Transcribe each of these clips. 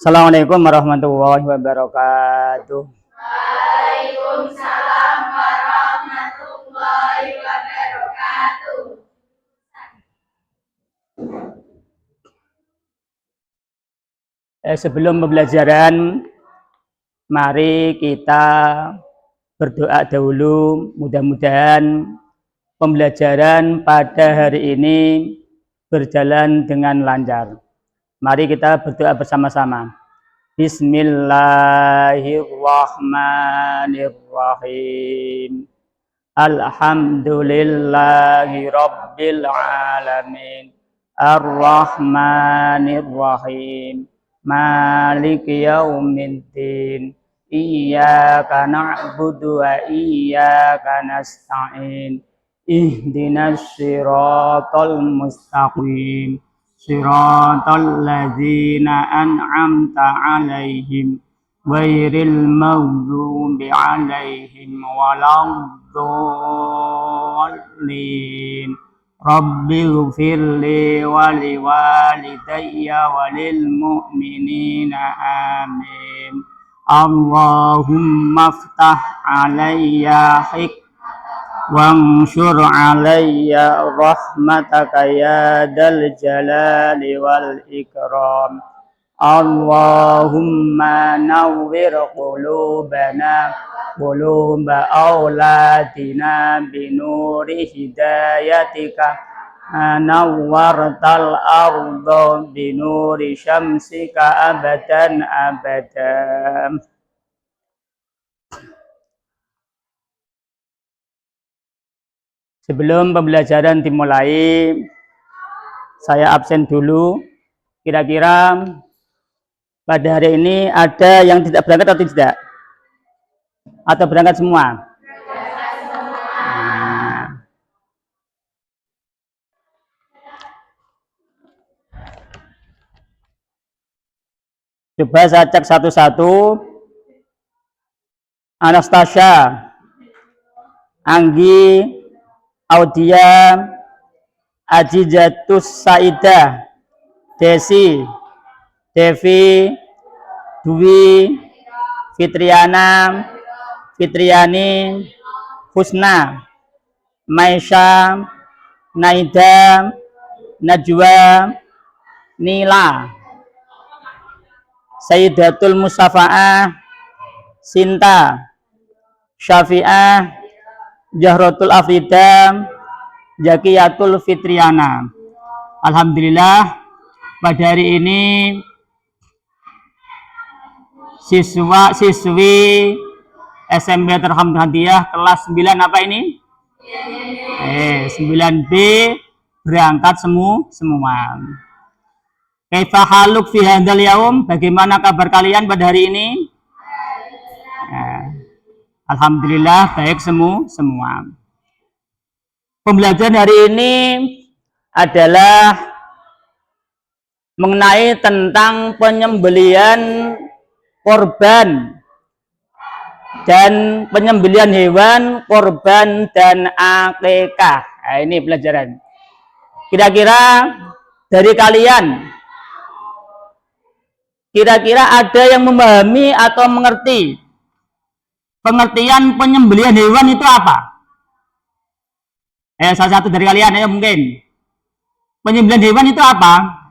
Assalamualaikum warahmatullahi wabarakatuh. Waalaikumsalam warahmatullahi wabarakatuh. Sebelum pembelajaran, mari kita berdoa dahulu. Mudah-mudahan pembelajaran pada hari ini berjalan dengan lancar. Mari kita berdoa bersama-sama. Bismillahirrahmanirrahim. Alhamdulillahi rabbil alamin. Ar-Rahmanir-Rahim. Maliki yaumiddin. Iyyaka na'budu wa iyyaka nasta'in. Ihdinas siratal mustaqim. Siratal ladzina an'amta 'alaihim ghairil maghdubi 'alaihim waladdallin. Rabbighfirli wa liwalidayya walil mu'minina amin. Allahumma aftah 'alayya wanshur 'alayya rahmataka ya dal jalali wal ikram. Allahumma nawwir qulubana quluba auladina binuri hidayatika nawwartal arda binuri syamsika abadan abadan. Sebelum pembelajaran dimulai, saya absen dulu. Kira-kira pada hari ini ada yang tidak berangkat atau tidak? Atau berangkat semua? Nah. Coba saya cek satu-satu. Anastasia, Anggi, Audia, Ajizatus Saidah, Desi, Devi, Dwi, Fitriana, Fitriani, Husna, Maisha, Naida, Najwa, Nila, Sayyidatul Mustafa'ah, Sinta, Syafi'ah, Jahratul Afridah, Jakiyatul Fitriana. Alhamdulillah, pada hari ini siswi SMP Terham Hadiah kelas 9 apa ini? 9B berangkat semua. Kaifa haluk fi hadzal yaum? Bagaimana kabar kalian pada hari ini? Alhamdulillah baik semua. Pembelajaran hari ini adalah mengenai tentang penyembelihan korban dan penyembelihan hewan, korban dan akikah. Nah, ini pelajaran. Kira-kira dari kalian, kira-kira ada yang memahami atau mengerti pengertian penyembelihan hewan itu apa? Salah satu dari kalian, ayo mungkin. Penyembelihan hewan itu apa?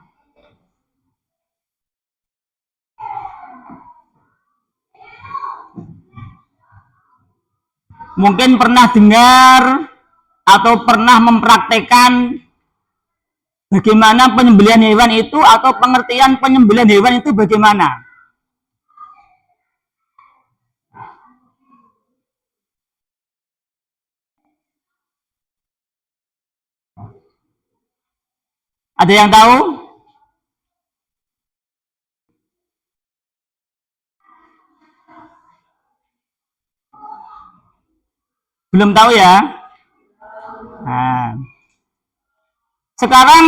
Mungkin pernah dengar atau pernah mempraktekkan bagaimana penyembelihan hewan itu atau pengertian penyembelihan hewan itu bagaimana? Ada yang tahu? Belum tahu ya? Nah, sekarang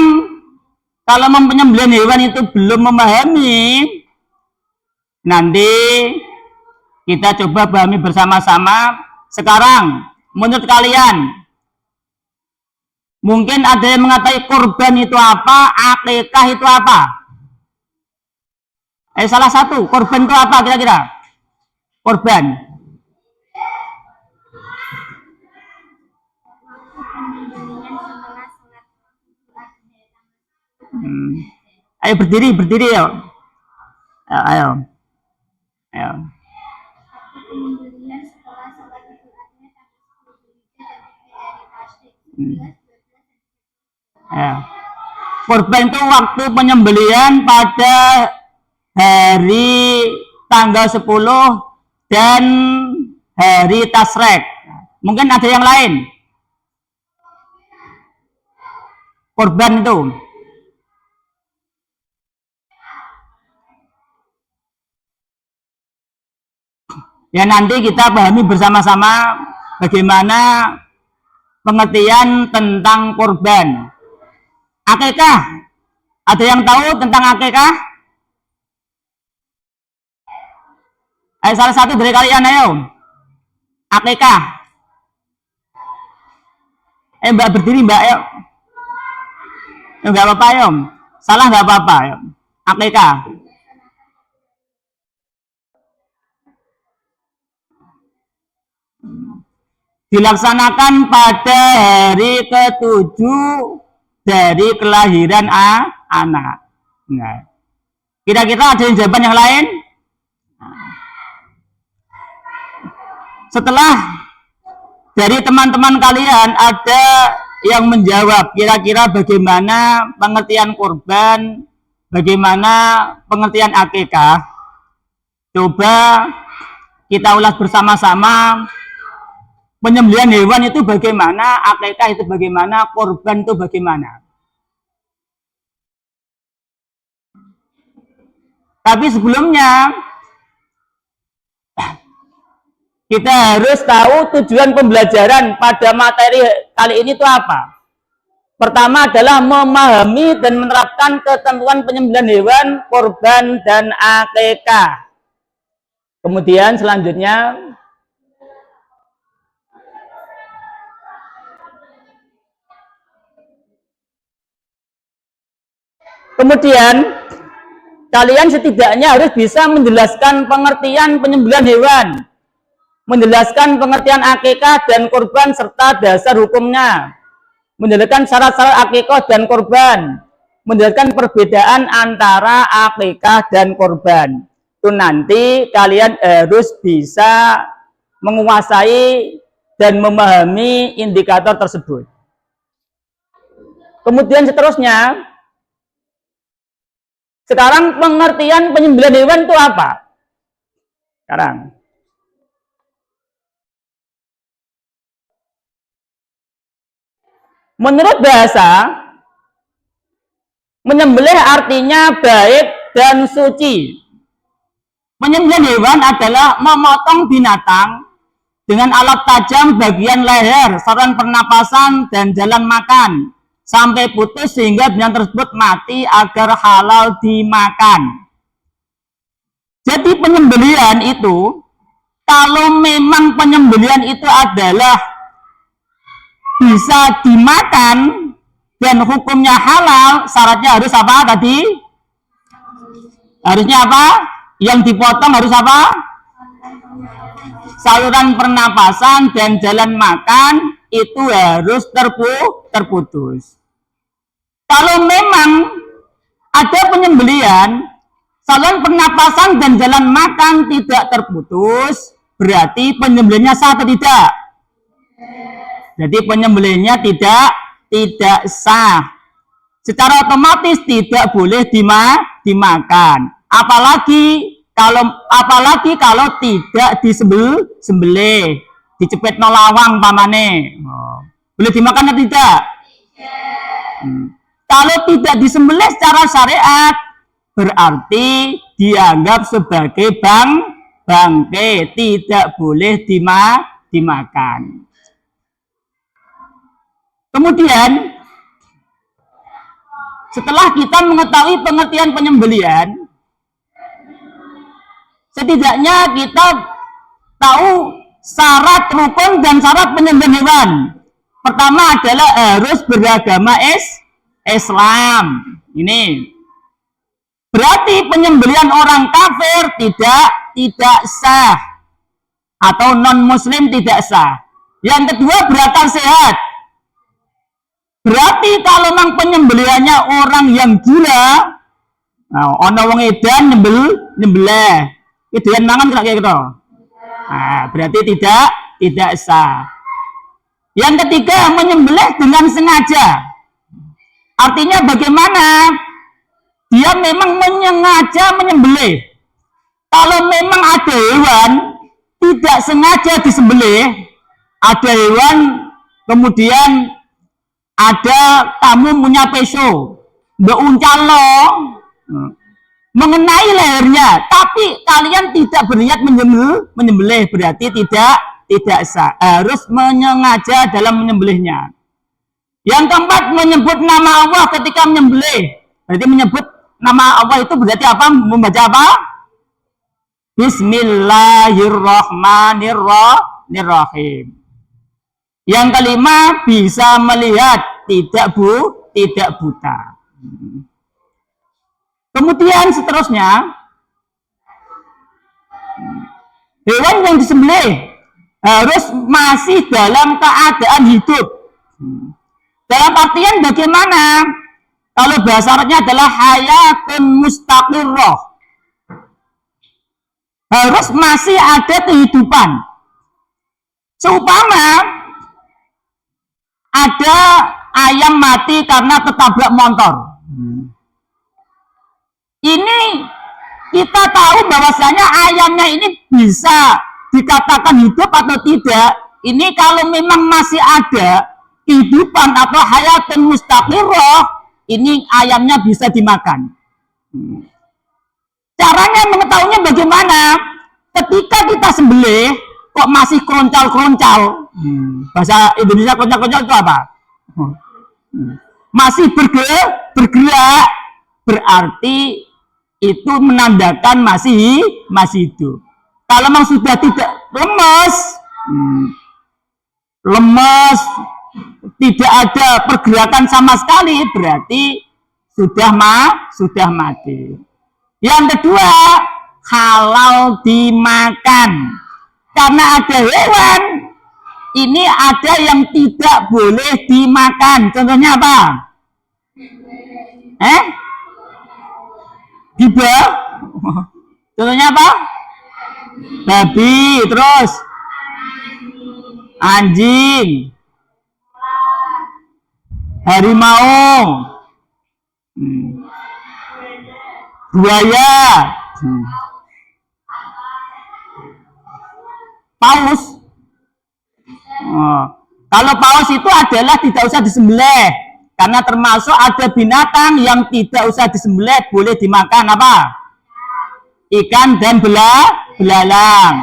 kalau penyembelihan hewan itu belum memahami, nanti Kita coba pahami bersama-sama. Sekarang, menurut kalian, mungkin ada yang mengatakan kurban itu apa, akikah itu apa? Salah satu, kurban itu apa kira-kira? Kurban. Ayo berdiri ya. Ayo. Kurban itu waktu penyembelihan pada hari tanggal 10 dan hari Tasrek. Mungkin ada yang lain. Kurban itu. Ya nanti kita pahami bersama-sama bagaimana pengertian tentang kurban. Akikah. Ada yang tahu tentang akikah? Ayo salah satu dari kalian ayo. Akikah. Mbak berdiri mbak ayo. Enggak apa-apa ayo. Salah enggak apa-apa ayo. Akikah. Dilaksanakan pada hari ke-7 dari kelahiran anak. Nah, kira-kira ada jawaban yang lain? Setelah dari teman-teman kalian ada yang menjawab kira-kira bagaimana pengertian kurban, bagaimana pengertian akikah, coba kita ulas bersama-sama. Penyembelihan hewan itu bagaimana, akikah itu bagaimana, kurban itu bagaimana. Tapi sebelumnya kita harus tahu tujuan pembelajaran pada materi kali ini itu apa. Pertama adalah memahami dan menerapkan ketentuan penyembelihan hewan, kurban, dan akikah. Kemudian selanjutnya kalian setidaknya harus bisa menjelaskan pengertian penyembelihan hewan, menjelaskan pengertian akikah dan kurban serta dasar hukumnya, menjelaskan syarat-syarat akikah dan kurban, menjelaskan perbedaan antara akikah dan kurban. Itu nanti kalian harus bisa menguasai dan memahami indikator tersebut. Kemudian seterusnya, sekarang pengertian penyembelihan hewan itu apa? Sekarang. Menurut bahasa, menyembelih artinya baik dan suci. Penyembelihan hewan adalah memotong binatang dengan alat tajam bagian leher, saluran pernapasan, dan jalan makan sampai putus sehingga binatang tersebut mati agar halal dimakan. Jadi penyembelihan itu, kalau memang penyembelihan itu adalah bisa dimakan dan hukumnya halal, syaratnya harus apa tadi? Harusnya apa? Yang dipotong harus apa? Saluran pernapasan dan jalan makan itu harus terputus. Kalau memang ada penyembelihan, saluran pernapasan dan jalan makan tidak terputus, berarti penyembelihannya sah atau tidak? Jadi penyembelihannya tidak sah. Secara otomatis tidak boleh dimakan. Apalagi kalau tidak disembelih, dicepet nolawang pamane. Boleh dimakan atau tidak? Kalau tidak disembelih secara syariat, berarti dianggap sebagai bangkai, tidak boleh dimakan. Kemudian, setelah kita mengetahui pengertian penyembelihan, setidaknya kita tahu syarat rukun dan syarat penyembelihan hewan. Pertama adalah harus beragama Islam. Ini berarti penyembelihan orang kafir tidak sah atau non muslim tidak sah. Yang kedua berakal sehat. Berarti kalau memang penyembelihannya orang yang gila, ono wong edan nyembelih. Itu yang mangan kayak gitu. Berarti tidak sah. Yang ketiga menyembelih dengan sengaja. Artinya bagaimana? Dia memang menyengaja menyembelih. Kalau memang ada hewan tidak sengaja disembelih, ada hewan kemudian ada kamu punya peso, mbak uncalo mengenai lehernya, tapi kalian tidak berniat menyembelih, berarti tidak sah. Harus menyengaja dalam menyembelihnya. Yang keempat menyebut nama Allah ketika menyembelih. Berarti menyebut nama Allah itu berarti apa? Membaca apa? Bismillahirrahmanirrahim. Yang kelima bisa melihat, tidak buta. Kemudian seterusnya hewan yang disembelih harus masih dalam keadaan hidup. Dalam artian bagaimana? Kalau bahasa Arabnya adalah hayatun mustaqirrah. Harus masih ada kehidupan. Seumpama ada ayam mati karena ketabrak motor. Ini kita tahu bahwasanya ayamnya ini bisa dikatakan hidup atau tidak. Ini kalau memang masih ada kehidupan atau hayatun mustaqirrah, ini ayamnya bisa dimakan. Caranya mengetahuinya bagaimana? Ketika kita sembelih kok masih keroncal-keroncal. Bahasa Indonesia keroncal-keroncal itu apa? Masih bergerak, berarti itu menandakan masih hidup. Kalau memang sudah tidak lemes, tidak ada pergerakan sama sekali, berarti sudah mati. Yang kedua, halal dimakan. Karena ada hewan, ini ada yang tidak boleh dimakan. Contohnya apa? Giba? Contohnya apa? Babi, terus anjing, harimau, buaya, paus. Kalau paus itu adalah tidak usah disembelih, karena termasuk ada binatang yang tidak usah disembelih, boleh dimakan apa? Ikan dan belalang.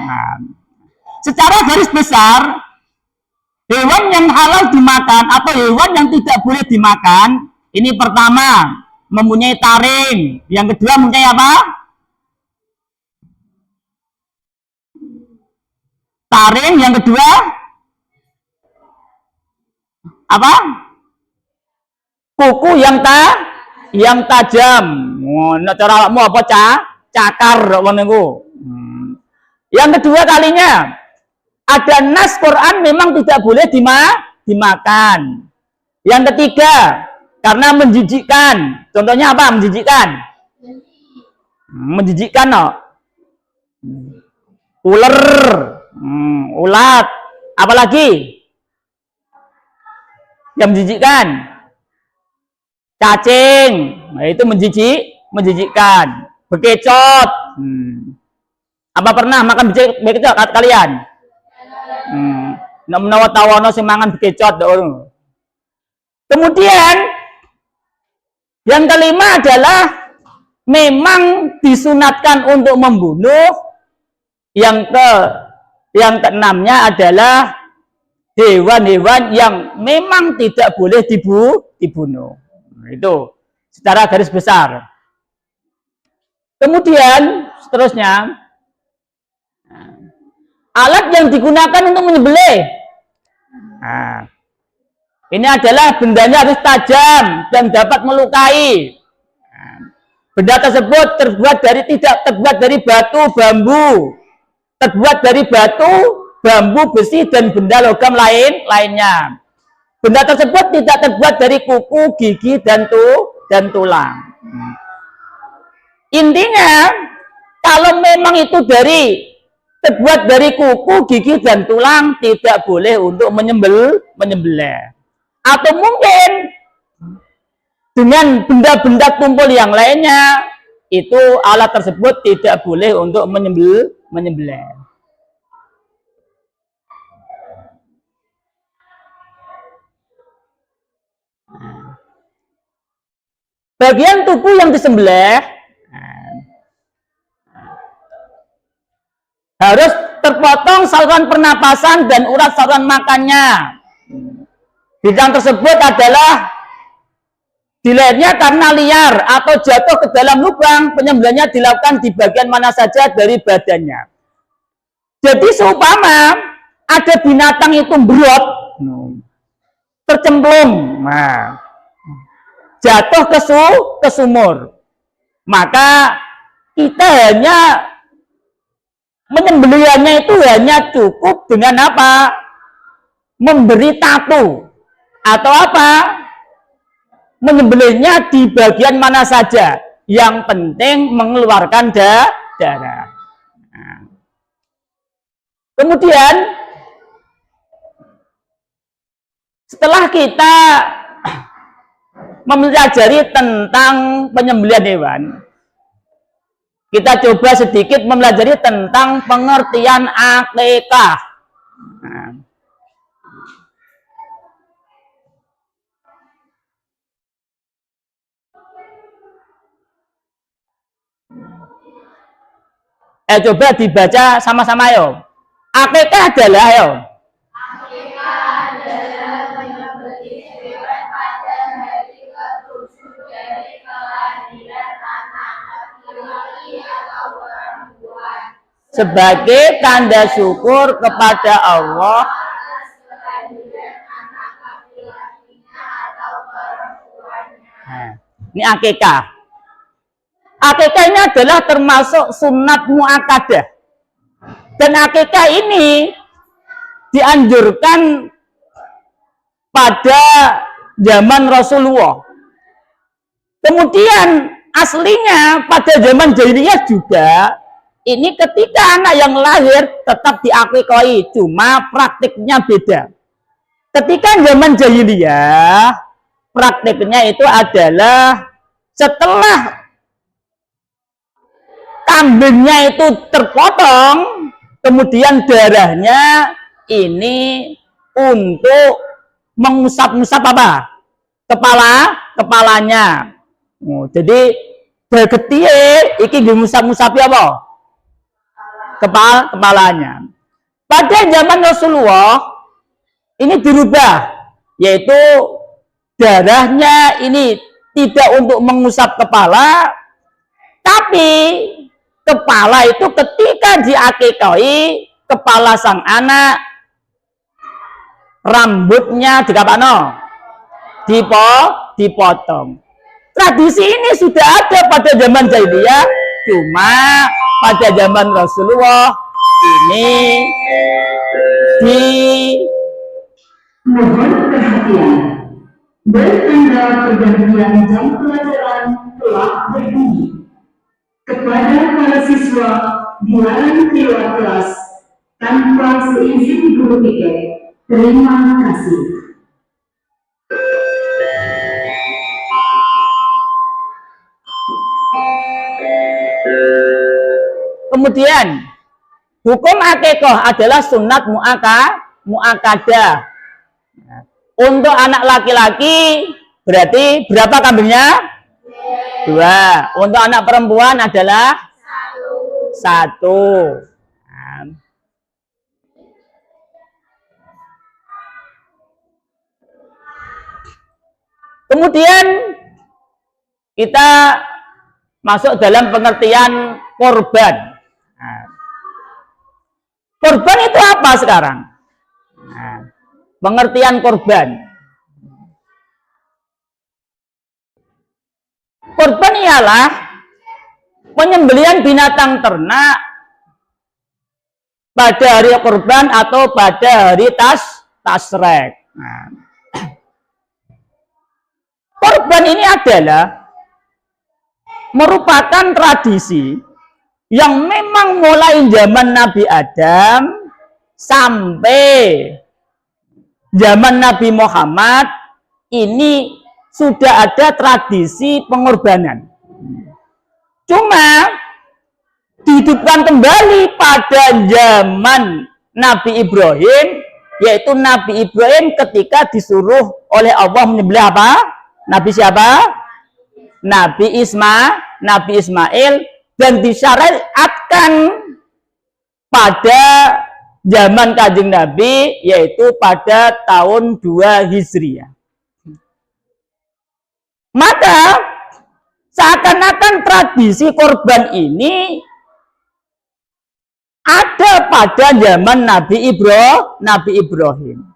Secara garis besar, hewan yang halal dimakan atau hewan yang tidak boleh dimakan, ini pertama mempunyai taring, yang kedua mempunyai apa? Taring, yang kedua apa? Kuku yang tajam. Cara awakmu apa cakar menengku. Yang kedua kalinya ada nas Quran memang tidak boleh dimakan. Yang ketiga karena menjijikkan. Contohnya apa? Menjijikkan no. Ular, ulat, apalagi yang menjijikkan, cacing, nah itu menjijikkan, bekecot. Apa pernah makan bekecot kalian? Menawa tawono sing mangan bekecot. Kemudian yang kelima adalah memang disunatkan untuk membunuh. Yang keenamnya adalah hewan-hewan yang memang tidak boleh dibunuh. Itu secara garis besar. Kemudian seterusnya Alat yang digunakan untuk menyembelih. Nah, ini adalah bendanya harus tajam dan dapat melukai. Nah, benda tersebut tidak terbuat dari batu, bambu, terbuat dari batu, bambu, besi, dan benda logam lainnya. Benda tersebut tidak terbuat dari kuku, gigi, dan tulang. Intinya, kalau memang itu terbuat dari kuku, gigi, dan tulang, tidak boleh untuk menyembelih. Atau mungkin dengan benda-benda tumpul yang lainnya, itu alat tersebut tidak boleh untuk menyembelih. Bagian tubuh yang disembelih harus terpotong saluran pernapasan dan urat saluran makannya. Bidang tersebut adalah dilahirnya karena liar atau jatuh ke dalam lubang. Penyembelihannya dilakukan di bagian mana saja dari badannya. Jadi seumpama ada binatang itu berot, tercemplung, jatuh ke sumur, maka kita hanya menyembelihannya itu hanya cukup dengan apa? Memberi tato atau apa? Menyembelihnya di bagian mana saja, yang penting mengeluarkan darah. Kemudian setelah kita mempelajari tentang penyembelihan hewan, kita coba sedikit mempelajari tentang pengertian akikah. Coba dibaca sama-sama yo. Akikah adalah yo. Akikah adalah menyembelih hewan pada hari ke-7 dari kelahiran anak laki-laki atau perempuan Sebagai tanda syukur kepada Allah atas kelahiran anak laki-lakinya atau perempuannya. Ini akikah. Akikah ini adalah termasuk sunat muakkadah. Dan akikah ini dianjurkan pada zaman Rasulullah. Kemudian aslinya pada zaman jahiliyah juga, ini ketika anak yang lahir tetap diakikahi, cuma praktiknya beda. Ketika zaman jahiliyah, praktiknya itu adalah setelah kambingnya itu terpotong, kemudian darahnya ini untuk mengusap-usap apa? Kepalanya. Jadi bergetie iki ngusap-ngusapi apa? Kepalanya. Pada zaman Rasulullah ini dirubah, yaitu darahnya ini tidak untuk mengusap kepala, tapi kepala itu ketika diakikahi, kepala sang anak, rambutnya dipotong. Tradisi ini sudah ada pada zaman jahiliyah, cuma pada zaman Rasulullah ini Mohon perhatian. Bertanda pergantian jam pelajaran telah berbunyi. Kepada para siswa dilarang keluar kelas tanpa seizin guru piket. Terima kasih. Kemudian hukum akikah adalah sunat muakkadah. Untuk anak laki-laki berarti berapa kambingnya? 2. Untuk anak perempuan adalah 1. Kemudian kita masuk dalam pengertian korban. Korban itu apa sekarang? Nah, pengertian korban. Korban ialah penyembelihan binatang ternak pada hari korban atau pada hari tasrek. Nah, korban ini adalah merupakan tradisi yang memang mulai zaman Nabi Adam sampai zaman Nabi Muhammad ini sudah ada tradisi pengorbanan. Cuma dihidupkan kembali pada zaman Nabi Ibrahim, yaitu Nabi Ibrahim ketika disuruh oleh Allah menyembelih apa? Nabi siapa? Nabi Ismail, dan disyariatkan pada zaman Kanjeng Nabi, yaitu pada tahun 2 Hijriah. Maka seakan-akan tradisi korban ini ada pada zaman Nabi Ibrahim.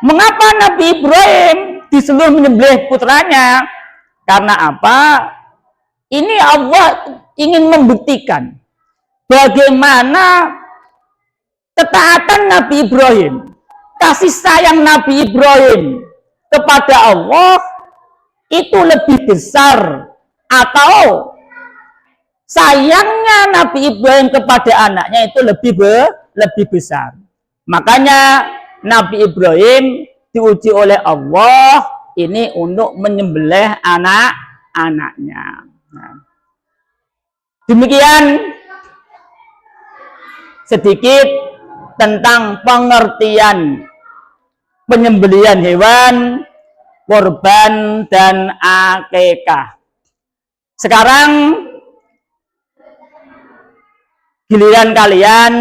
Mengapa Nabi Ibrahim disuruh menyembelih putranya? Karena apa? Ini Allah ingin membuktikan bagaimana ketaatan Nabi Ibrahim, kasih sayang Nabi Ibrahim kepada Allah itu lebih besar, atau sayangnya Nabi Ibrahim kepada anaknya itu lebih besar. Makanya Nabi Ibrahim diuji oleh Allah ini untuk menyembelih anak-anaknya. Nah, demikian sedikit tentang pengertian penyembelihan hewan, korban, dan akikah. Sekarang giliran kalian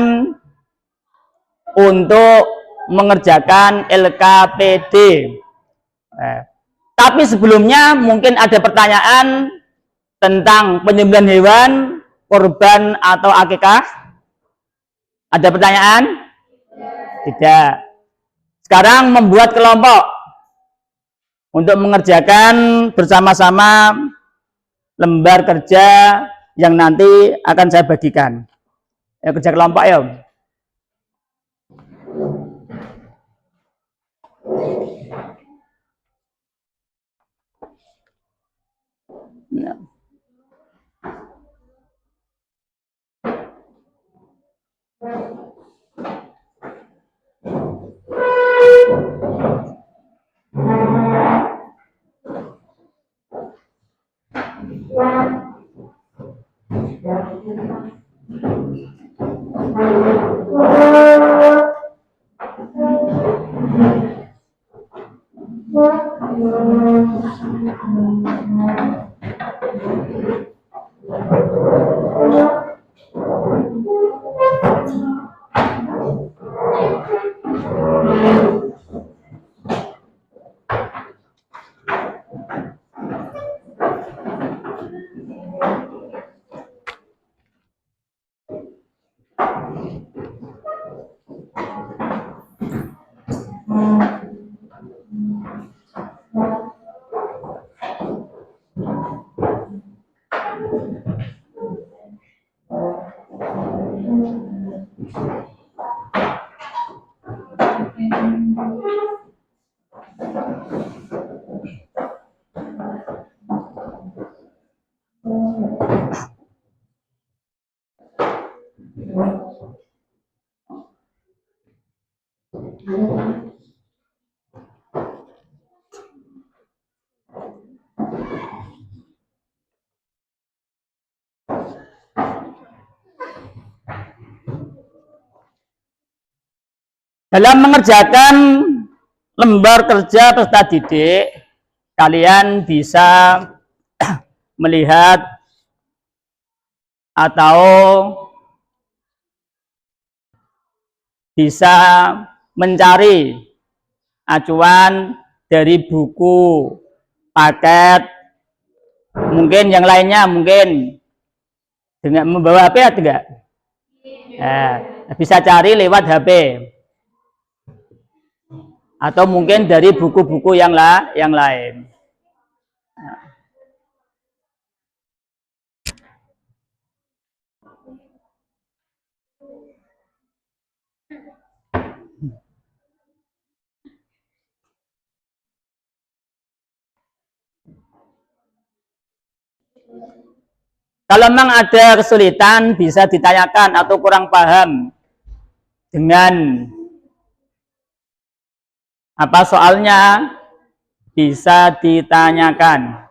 untuk mengerjakan LKPD. Tapi sebelumnya mungkin ada pertanyaan tentang penyembelihan hewan, korban, atau akikah? Ada pertanyaan? Tidak. Sekarang membuat kelompok untuk mengerjakan bersama-sama lembar kerja yang nanti akan saya bagikan. Ya, kerja kelompok ya. Nah. Dalam mengerjakan lembar kerja peserta didik, kalian bisa melihat atau bisa mencari acuan dari buku, paket, mungkin yang lainnya, mungkin dengan membawa HP atau enggak? Bisa cari lewat HP. Atau mungkin dari buku-buku yang lain. Kalau memang ada kesulitan, bisa ditanyakan atau kurang paham dengan apa soalnya, bisa ditanyakan.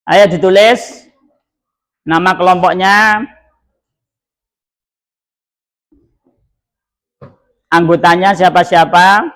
Ayo ditulis nama kelompoknya, anggotanya siapa-siapa,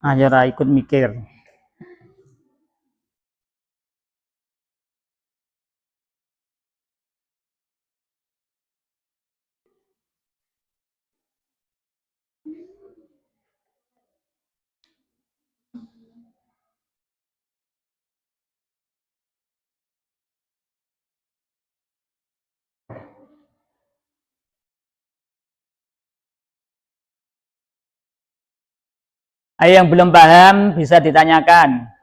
ayo ikut mikir. Ayo yang belum paham bisa ditanyakan.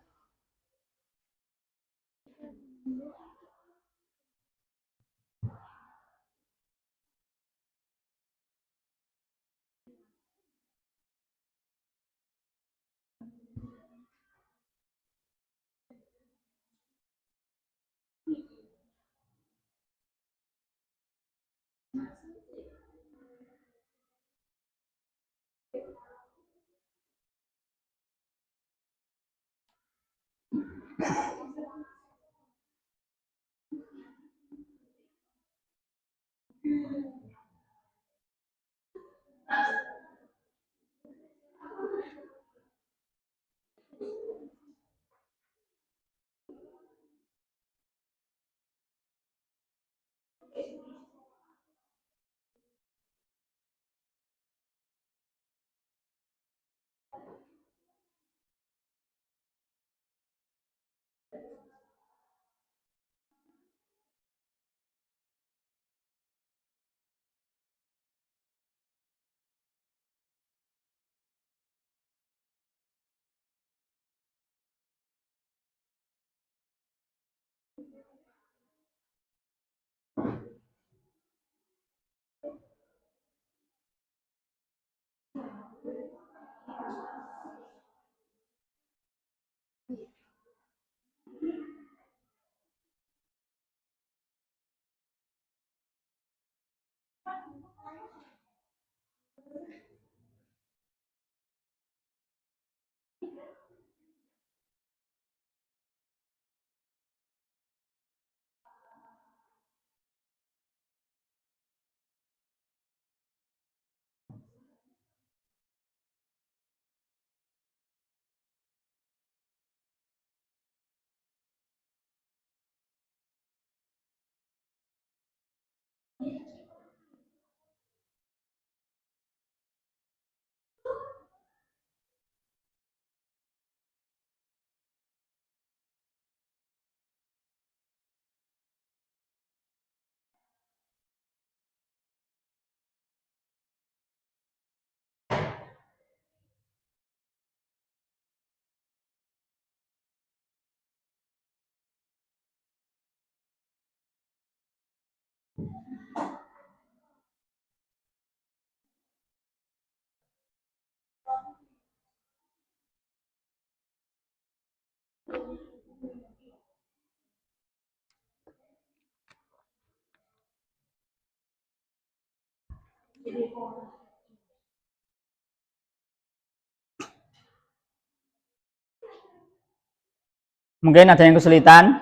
Mungkin ada yang kesulitan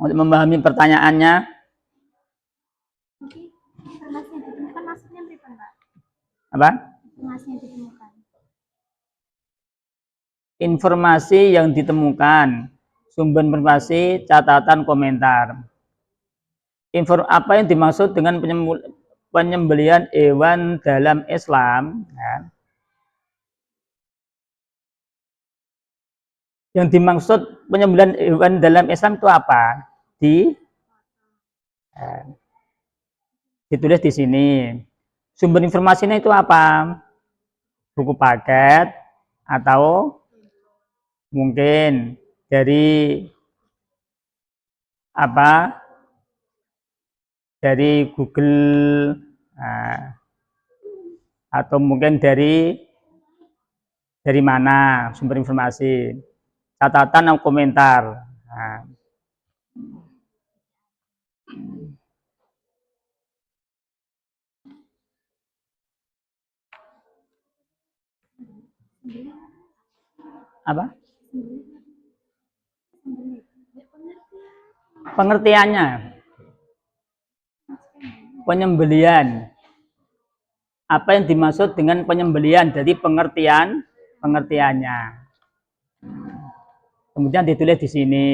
untuk memahami pertanyaannya. Informasi yang ditemukan maksudnya berapa, Pak? Apa? Informasi yang ditemukan. Informasi yang ditemukan, sumber informasi, catatan, komentar. Apa yang dimaksud dengan penyembelihan hewan dalam Islam? Ya. Yang dimaksud penyembelihan hewan dalam Islam itu apa? Ditulis di sini. Sumber informasinya itu apa? Buku paket atau mungkin dari apa? Dari Google, atau mungkin dari mana sumber informasi? Catatan atau komentar. Nah. Apa? Pengertiannya. Penyembelihan. Apa yang dimaksud dengan penyembelihan? Jadi pengertiannya. Kemudian ditulis di sini.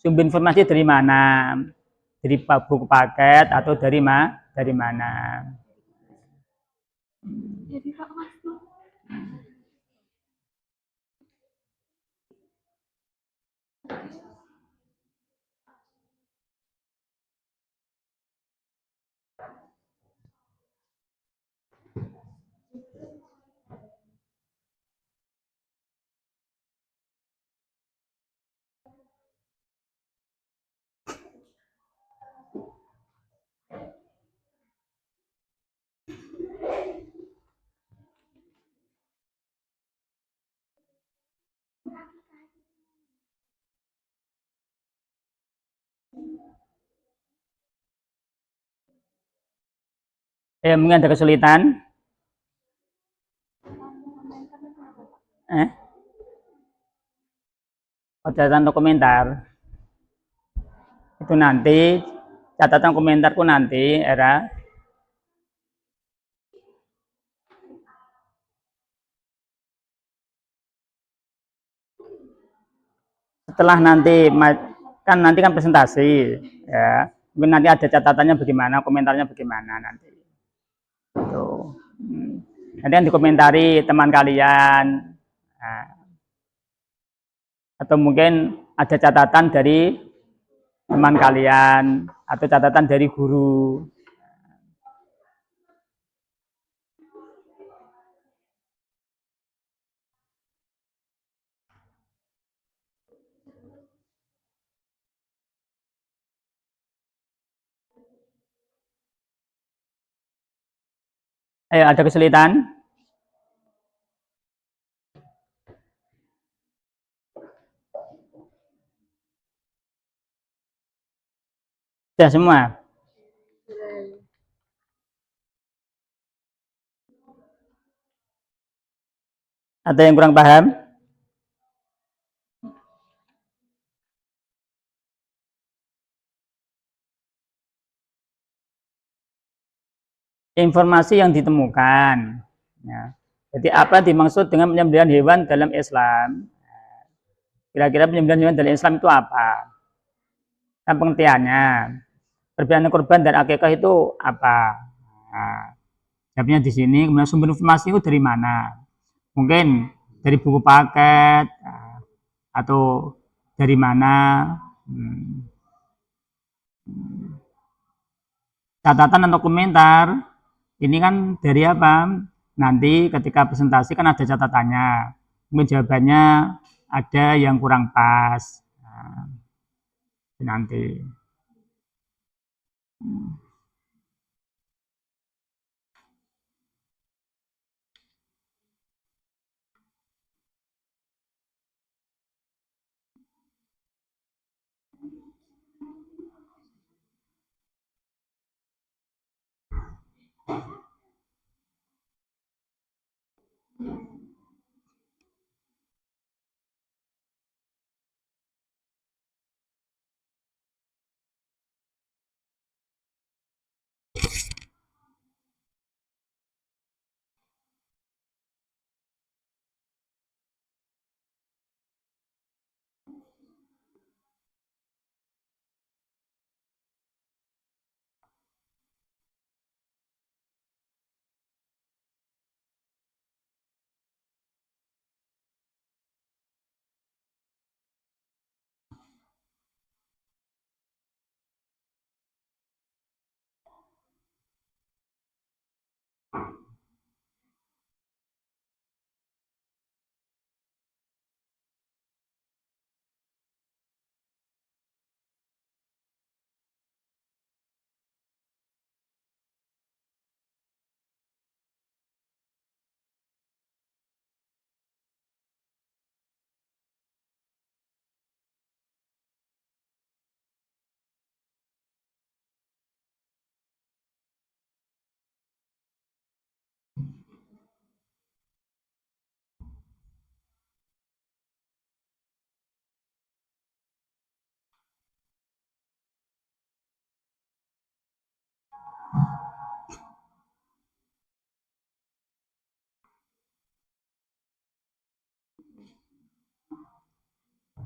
Sumber informasi dari mana? Dari buku paket atau dari mana? Jadi Pak Masuk. Mungkin ada kesulitan. Catatan atau komentar itu nanti, catatan komentarku nanti era setelah nanti kan presentasi ya, mungkin nanti ada catatannya bagaimana, komentarnya bagaimana nanti itu. Nanti yang dikomentari teman kalian, nah, atau mungkin ada catatan dari teman kalian atau catatan dari guru. Ada kesulitan? Sudah semua? Ada yang kurang paham? Informasi yang ditemukan. Ya. Jadi apa dimaksud dengan penyembelihan hewan dalam Islam? Kira-kira penyembelihan hewan dalam Islam itu apa? Kan pengertiannya. Perbedaan korban dan akikah itu apa? Nah, jawabnya di sini. Kemudian sumber informasi itu dari mana? Mungkin dari buku paket atau dari mana? Catatan atau komentar ini kan dari apa? Nanti ketika presentasi kan ada catatannya. Mungkin jawabannya ada yang kurang pas. Nah, nanti.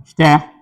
Sudah.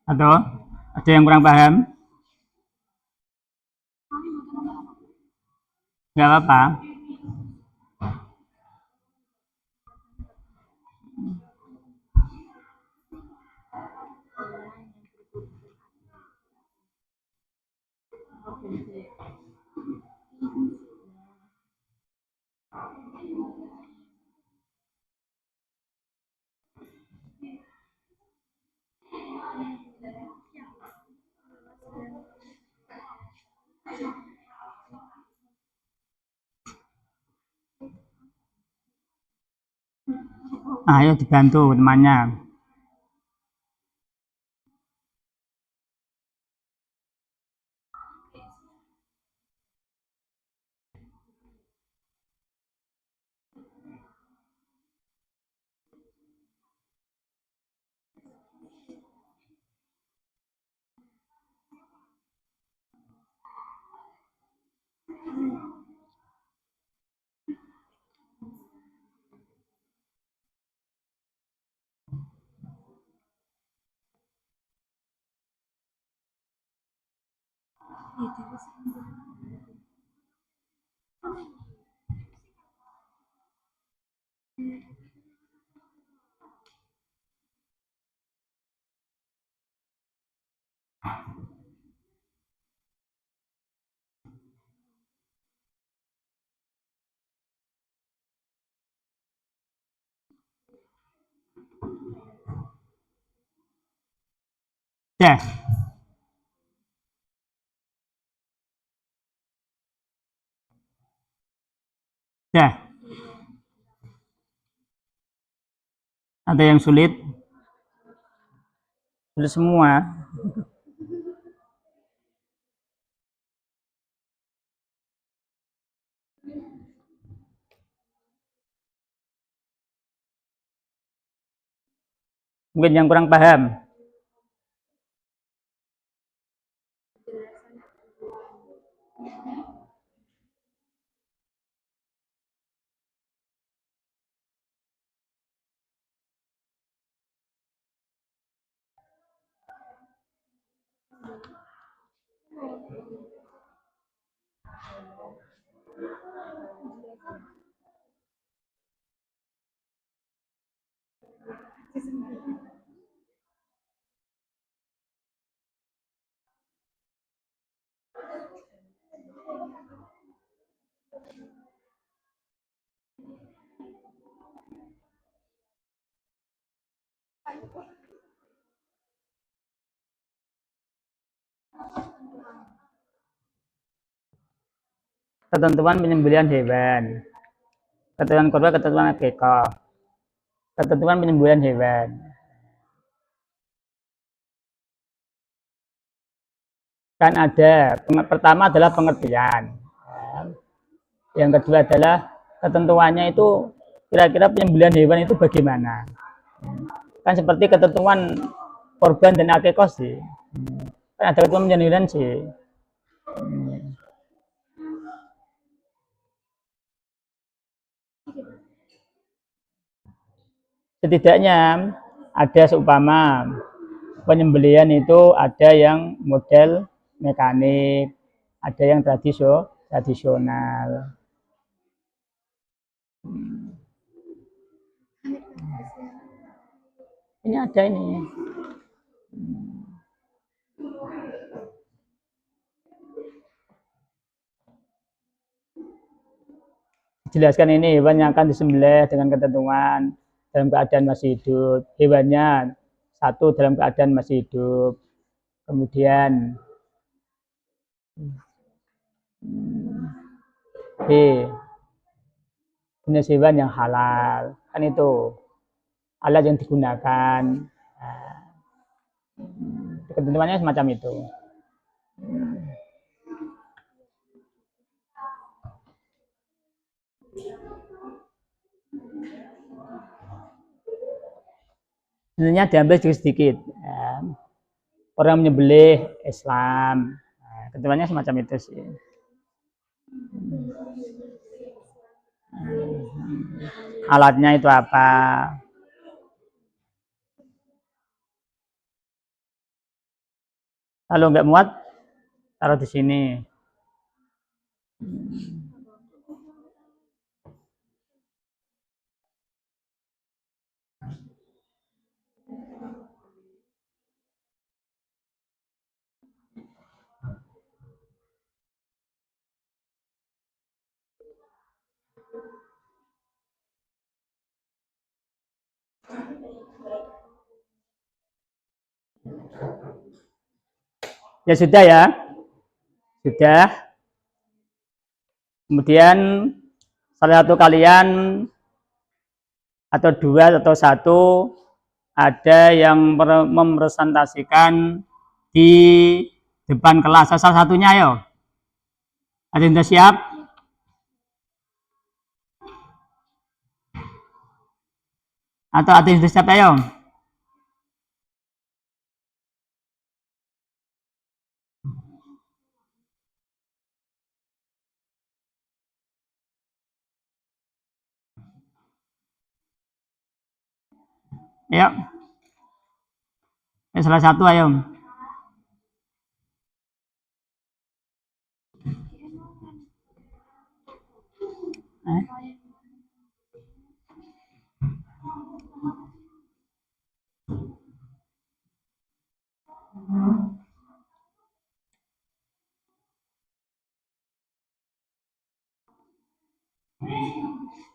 Atau ada yang kurang paham? Nggak apa-apa. Ayo dibantu temannya. Dah. Dah. Ada yang sulit? Sulit semua. Mungkin yang kurang paham. Ketentuan penyembelihan hewan. Ketentuan korban, ketentuan akikah. Ketentuan penyembelihan hewan. Kan ada, pertama adalah pengertian. Yang kedua adalah ketentuannya itu kira-kira penyembelihan hewan itu bagaimana. Kan seperti ketentuan korban dan akikah sih. Kan ada ketentuan penyembelihan sih. Setidaknya ada seumpama penyembelihan itu ada yang model mekanik, ada yang tradisional. Ini ada ini. Jelaskan ini hewan yang akan disembelih dengan ketentuan dalam keadaan masih hidup. Hewannya satu dalam keadaan masih hidup. Kemudian B, jenis hewan yang halal. Kan itu alat yang digunakan. Ketentuannya semacam itu. Sebenarnya diambil sedikit. Orang menyembelih Islam. Ketentuannya semacam itu sih. Alatnya itu apa? Kalau nggak muat, taruh di sini. Ya sudah ya. Sudah. Kemudian salah satu kalian atau dua atau satu ada yang merepresentasikan di depan kelas. Salah satunya ayo. Ada yang sudah siap? Atau ada yang sudah siap ayo? Ayo. Salah satu ayo.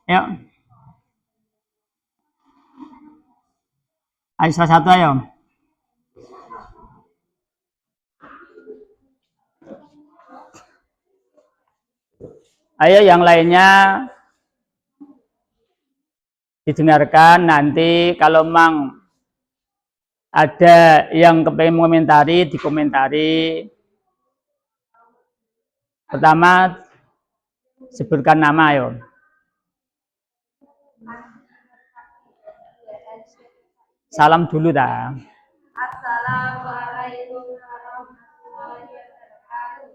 Ayo. Ayo salah satu ayo. Ayo yang lainnya didengarkan, nanti kalau memang ada yang kepengen mengomentari, dikomentari. Pertama, sebutkan nama ayo. Salam dulu dah. Assalamualaikum warahmatullahi wabarakatuh.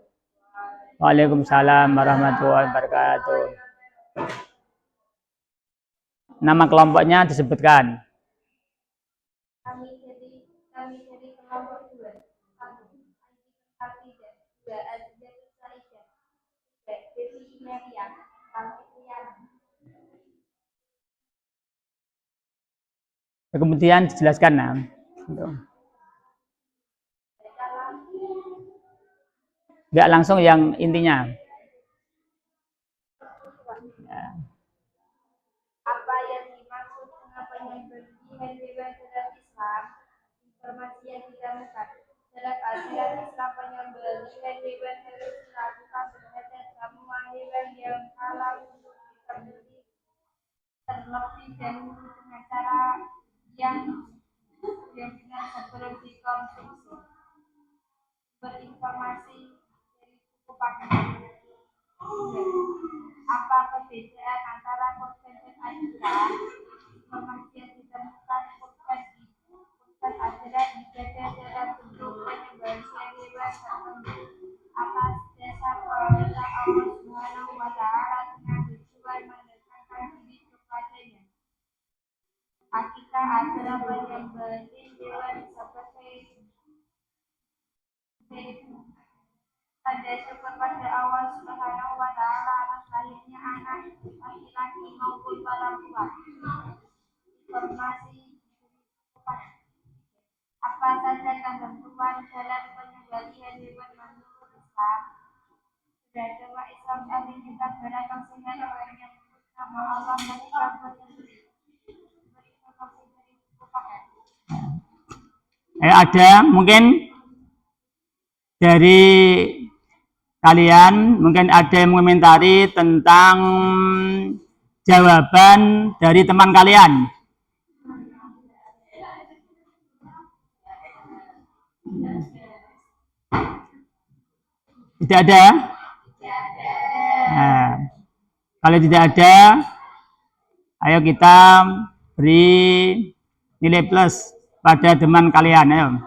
Waalaikumsalam warahmatullahi wabarakatuh. Nama kelompoknya disebutkan. Kami dari kelompok 2. 1. Aidi Farida. 2. Azizah Saidah. 3. Devi Imeria. Kami Riana. Kemudian dijelaskan nah. Enggak langsung yang intinya. Apa yang dimaksud dengan penyembelihan hewan dalam Islam? Informasi yang ditemukan dalam ajaran Islam, penyembelihan hewan harus dilakukan terhadap semua hewan yang halal untuk disembelih, terlebih dahulu dengan cara yang benar sebelum dikonsumsi. Berinformasi dari suku Pakistan. Apa perbedaan antara kurban dan ajaran? Informasi yang ditemukan kurban adalah ibadah dalam bentuk penyembelihan hewan tertentu atas dasar perintah Allah Subhanahu wa Ta'ala dengan tujuan mendekatkan diri kepadanya. Akikah adalah penyembelihan hewan seperti tanda syukur pada Allah Subhanahu wa Ta'ala atas lahirnya anak laki-laki maupun perempuan. Informasi apa saja ketentuan dalam penyembelihan hewan menurut Islam? Sudah ada Islam ahli kitab barang siapa yang menyebut nama Allah ketika menyembelih. Berinformasi dari suku Pakistan. Ada mungkin dari kalian mungkin ada yang mengomentari tentang jawaban dari teman kalian. Tidak ada? Nah, kalau tidak ada, ayo kita beri nilai plus pada teman kalian. Ayo.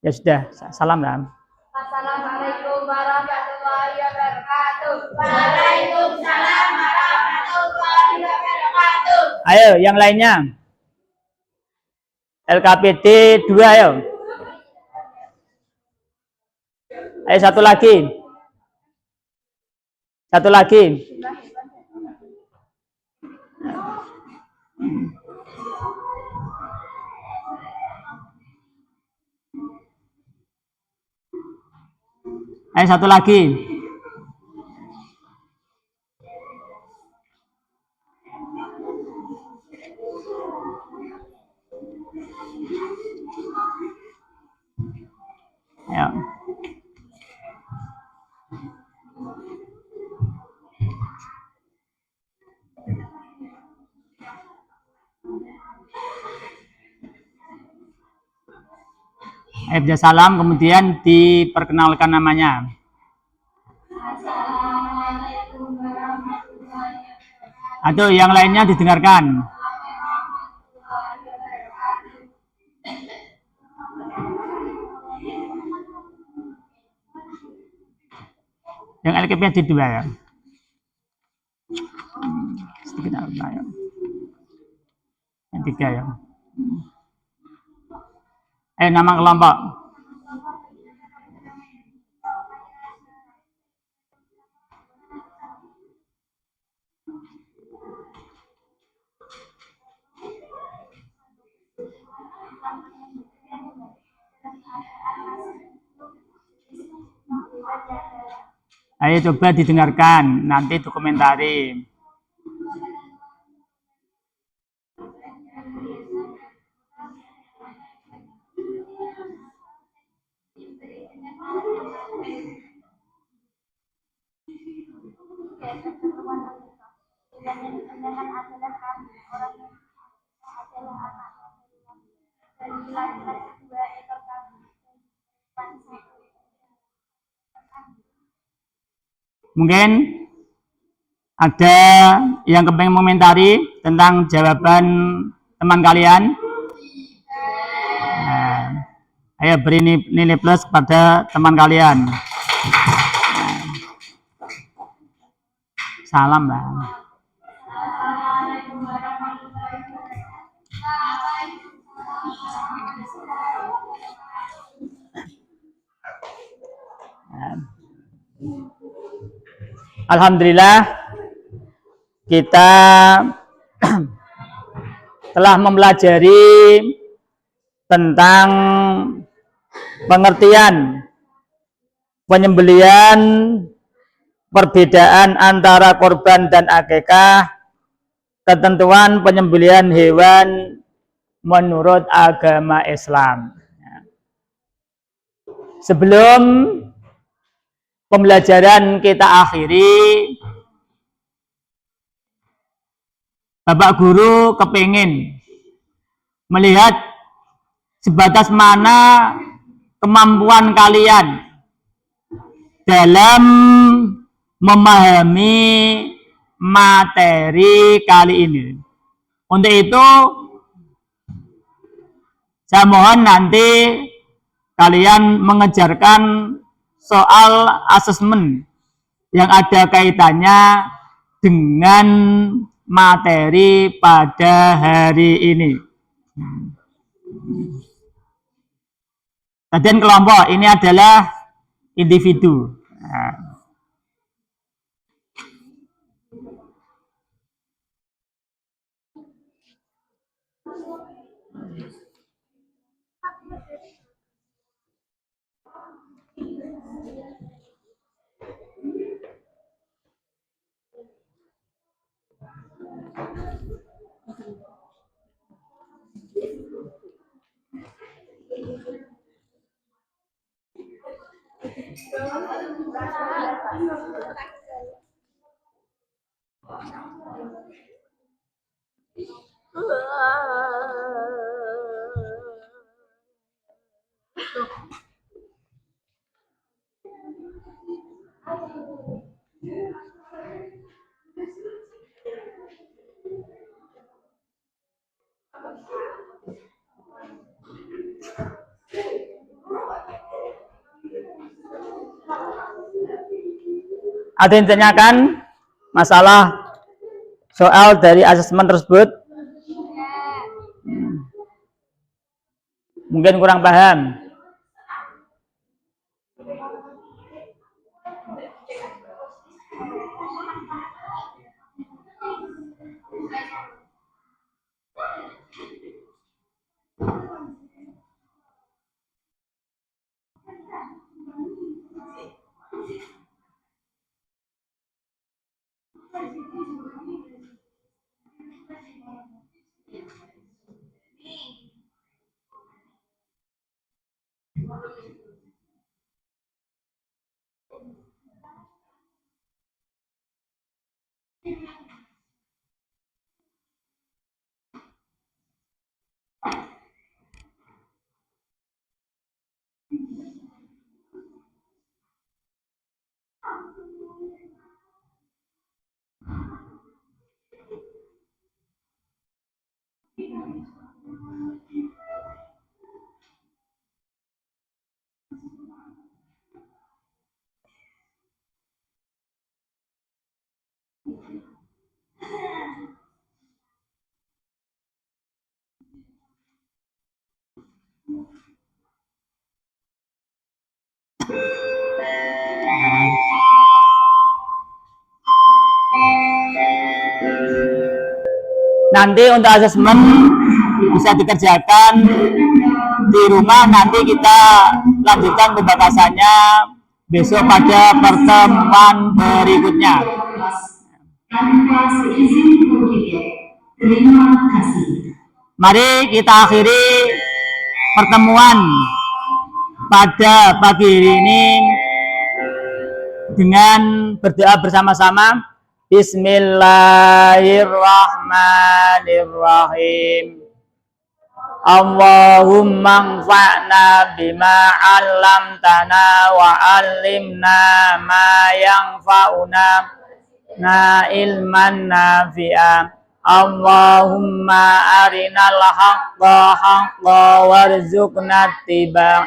Ya sudah, salam lah. Assalamualaikum warahmatullahi wabarakatuh. Waalaikumsalam warahmatullahi wabarakatuh. Ayo, yang lainnya. LKPD 2, ayo. Ayo, satu lagi. Satu lagi. Ayo, satu lagi. Ya. Ayo, salam, kemudian diperkenalkan namanya. Atau yang lainnya didengarkan. Yang LKPD 2 ya. Sedikit apa ya. Yang 3 ya. Nama kelompok. Ayo coba didengarkan, nanti dokumentari. Mungkin ada yang kepengen komentari tentang jawaban teman kalian. Nah, ayo beri nilai plus pada teman kalian. Salam lah. Alhamdulillah kita telah mempelajari tentang pengertian penyembelihan, perbedaan antara korban dan akikah, ketentuan penyembelihan hewan menurut agama Islam. Sebelum pembelajaran kita akhiri, Bapak Guru kepingin melihat sebatas mana kemampuan kalian dalam memahami materi kali ini. Untuk itu, saya mohon nanti kalian mengejarkan soal asesmen yang ada kaitannya dengan materi pada hari ini. Bagian kelompok ini adalah individu. Ada yang ditanyakan masalah soal dari asesmen tersebut? Mungkin kurang paham. Nanti untuk asesmen bisa dikerjakan di rumah, nanti kita lanjutkan pembatasannya besok pada pertemuan berikutnya. Tanpa seizin guru tiket. Terima kasih. Mari kita akhiri pertemuan pada pagi hari ini dengan berdoa bersama-sama. Bismillahirrahmanirrahim. Allahumma anfa'na bima 'allamtana wa 'allimna ma yanfa'una na ilman nafi'a. Allahumma arinal haqqa haqqa warzuqna ittiba'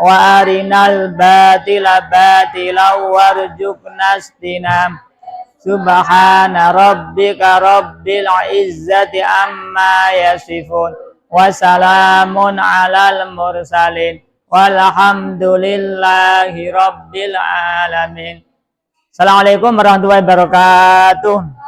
wa arinal batila batila warzuqna istinab. Subhana rabbika rabbil izzati amma yasifun wa salamun alal mursalin walhamdulillahi rabbil alamin. Assalamualaikum warahmatullahi wabarakatuh.